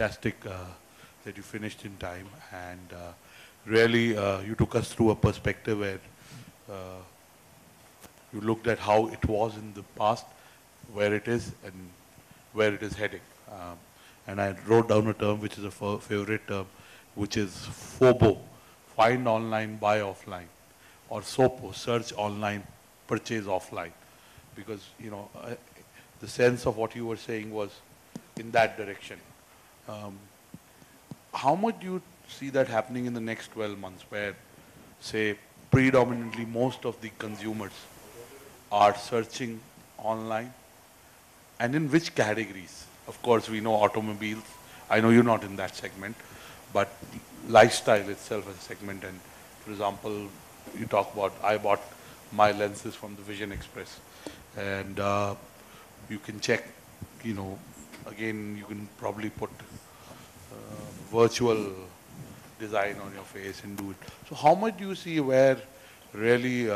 fantastic that you finished in time, and really you took us through a perspective where you looked at how it was in the past, where it is, and where it is heading. And I wrote down a term which is a favorite term, which is FOBO, find online, buy offline, or SOPO, search online, purchase offline. Because, you know, the sense of what you were saying was in that direction. How much do you see that happening in the next 12 months, where, say, predominantly most of the consumers are searching online? And in which categories? Of course, we know automobiles. I know you're not in that segment, but lifestyle itself is a segment. And for example, you talk about, I bought my lenses from the Vision Express, and you can check, you know, again, you can probably put virtual design on your face and do it. So how much do you see where really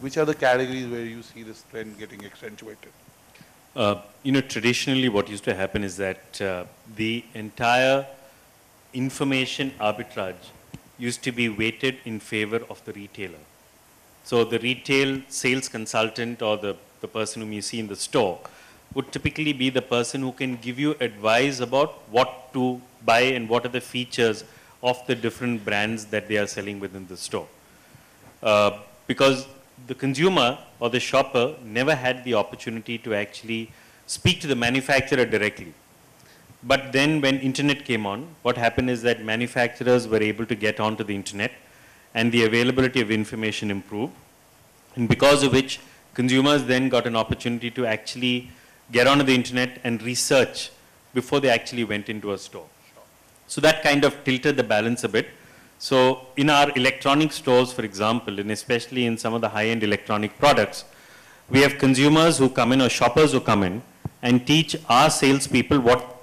which are the categories where you see this trend getting accentuated? You know, traditionally what used to happen is that the entire information arbitrage used to be weighted in favor of the retailer. So the retail sales consultant or the person whom you see in the store would typically be the person who can give you advice about what to buy and what are the features of the different brands that they are selling within the store. Because the consumer or the shopper never had the opportunity to actually speak to the manufacturer directly. But then when internet came on, what happened is that manufacturers were able to get onto the internet and the availability of information improved. And because of which, consumers then got an opportunity to actually get onto the internet and research before they actually went into a store. So that kind of tilted the balance a bit. So in our electronic stores, for example, and especially in some of the high-end electronic products, we have consumers who come in or shoppers who come in and teach our salespeople what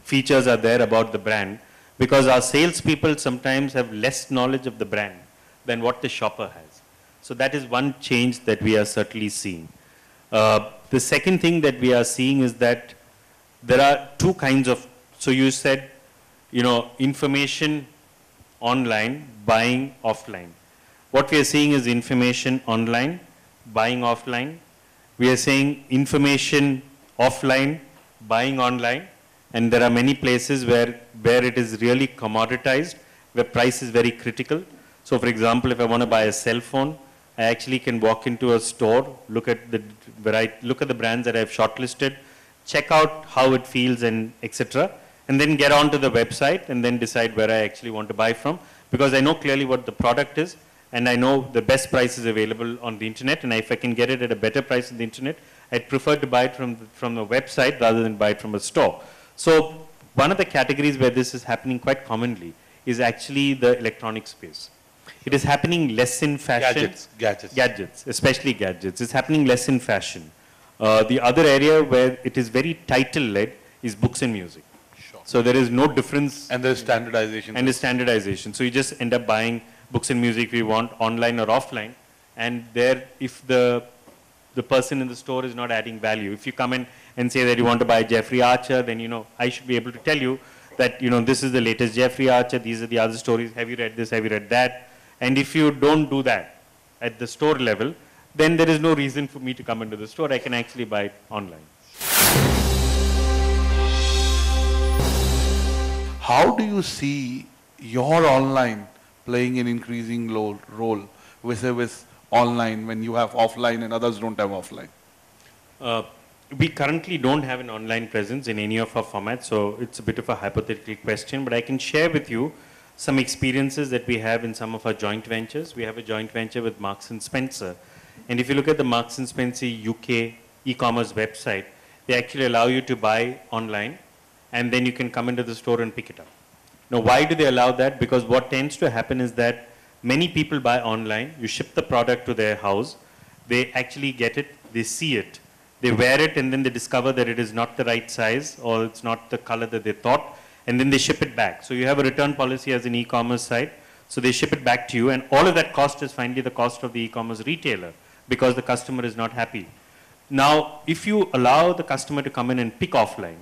features are there about the brand, because our salespeople sometimes have less knowledge of the brand than what the shopper has. So that is one change that we are certainly seeing. The second thing that we are seeing is that there are two kinds of, so you said, you know, information online, buying offline. What we are seeing is information online, buying offline. We are saying information offline, buying online. And there are many places where it is really commoditized, where price is very critical. So for example, if I want to buy a cell phone, I actually can walk into a store, look at the brands that I've shortlisted, check out how it feels and etc. And then get onto the website and then decide where I actually want to buy from, because I know clearly what the product is and I know the best price is available on the internet, and if I can get it at a better price on the internet, I'd prefer to buy it from the website rather than buy it from a store. So one of the categories where this is happening quite commonly is actually the electronic space. It is happening less in fashion. Gadgets, especially gadgets. It's happening less in fashion. The other area where it is very title-led is books and music. Sure. So there is no difference. And there's standardization. And there's standardization. So you just end up buying books and music we want online or offline. And there, if the person in the store is not adding value, if you come in and say that you want to buy Jeffrey Archer, then, you know, I should be able to tell you that, you know, this is the latest Jeffrey Archer, these are the other stories, have you read this, have you read that? And if you don't do that at the store level, then there is no reason for me to come into the store. I can actually buy it online. How do you see your online playing an increasing role with online when you have offline and others don't have offline? We currently don't have an online presence in any of our formats, so it's a bit of a hypothetical question, but I can share with you some experiences that we have in some of our joint ventures. We have a joint venture with Marks & Spencer. And if you look at the Marks & Spencer UK e-commerce website, they actually allow you to buy online, and then you can come into the store and pick it up. Now, why do they allow that? Because what tends to happen is that many people buy online, you ship the product to their house, they actually get it, they see it, they wear it, and then they discover that it is not the right size or it's not the color that they thought, and then they ship it back. So you have a return policy as an e-commerce site, so they ship it back to you, and all of that cost is finally the cost of the e-commerce retailer because the customer is not happy. Now, if you allow the customer to come in and pick offline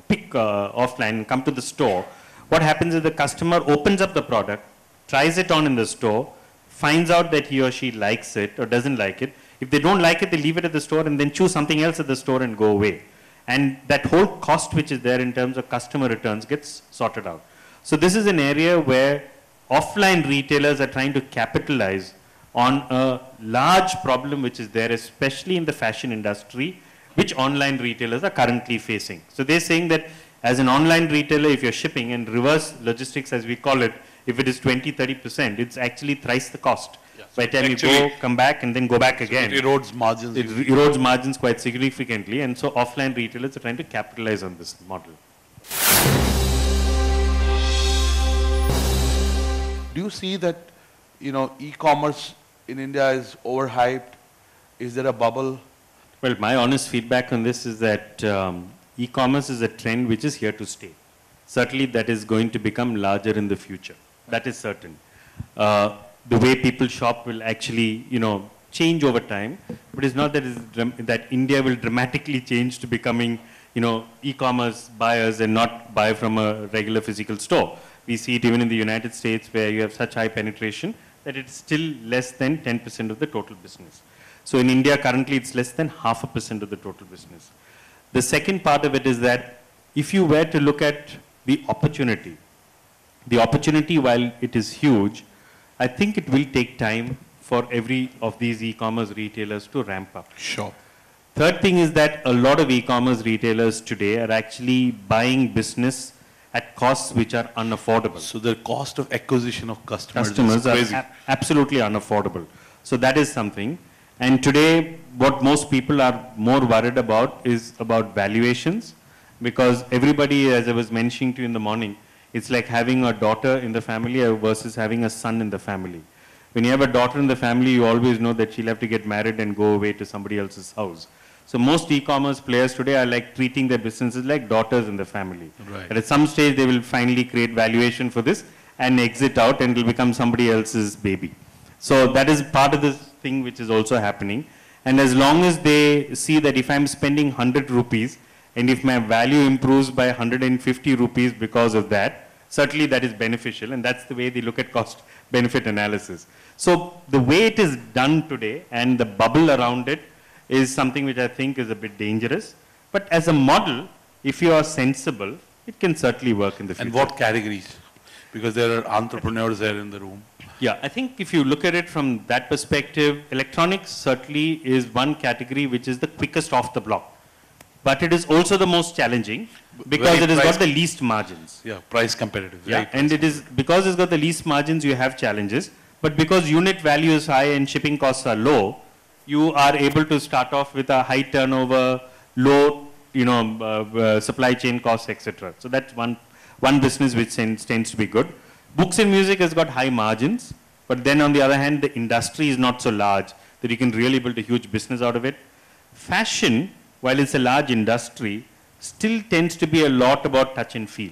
and come to the store, what happens is the customer opens up the product, tries it on in the store, finds out that he or she likes it or doesn't like it. If they don't like it, they leave it at the store and then choose something else at the store and go away. And that whole cost which is there in terms of customer returns gets sorted out. So this is an area where offline retailers are trying to capitalize on a large problem which is there, especially in the fashion industry, which online retailers are currently facing. So they're saying that as an online retailer, if you're shipping, and reverse logistics as we call it, if it is 20-30%, it's actually thrice the cost. Yeah. By the time you go, come back, and then go back again. It erodes margins. It erodes margins quite significantly, and so offline retailers are trying to capitalize on this model. Do you see that, e-commerce in India is overhyped? Is there a bubble? Well, my honest feedback on this is that e-commerce is a trend which is here to stay. Certainly that is going to become larger in the future. That is certain. The way people shop will actually, change over time, but it's not that India will dramatically change to becoming, e-commerce buyers and not buy from a regular physical store. We see it even in the United States where you have such high penetration that it's still less than 10% of the total business. So in India currently it's less than 0.5% of the total business. The second part of it is that if you were to look at the opportunity while it is huge, I think it will take time for every of these e-commerce retailers to ramp up. Sure. Third thing is that a lot of e-commerce retailers today are actually buying business at costs which are unaffordable. So the cost of acquisition of customers is crazy. Are absolutely unaffordable. So that is something. And today, what most people are more worried about is about valuations, because everybody, as I was mentioning to you in the morning, it's like having a daughter in the family versus having a son in the family. When you have a daughter in the family, you always know that she'll have to get married and go away to somebody else's house. So most e-commerce players today are like treating their businesses like daughters in the family. Right. And at some stage, they will finally create valuation for this and exit out, and it will become somebody else's baby. So that is part of this thing which is also happening. And as long as they see that if I'm spending 100 rupees and if my value improves by 150 rupees because of that, certainly that is beneficial, and that's the way they look at cost benefit analysis. So the way it is done today and the bubble around it is something which I think is a bit dangerous. But as a model, if you are sensible, it can certainly work in the future. And what categories? Because there are entrepreneurs there in the room. Yeah, I think if you look at it from that perspective, electronics certainly is one category which is the quickest off the block. But it is also the most challenging because it has got the least margins. Yeah, price competitive. Yeah, and it is because it's got the least margins, you have challenges. But because unit value is high and shipping costs are low, you are able to start off with a high turnover, low, supply chain costs, etc. So that's one business which tends to be good. Books and music has got high margins, but then on the other hand, the industry is not so large that you can really build a huge business out of it. Fashion, while it's a large industry, still tends to be a lot about touch and feel.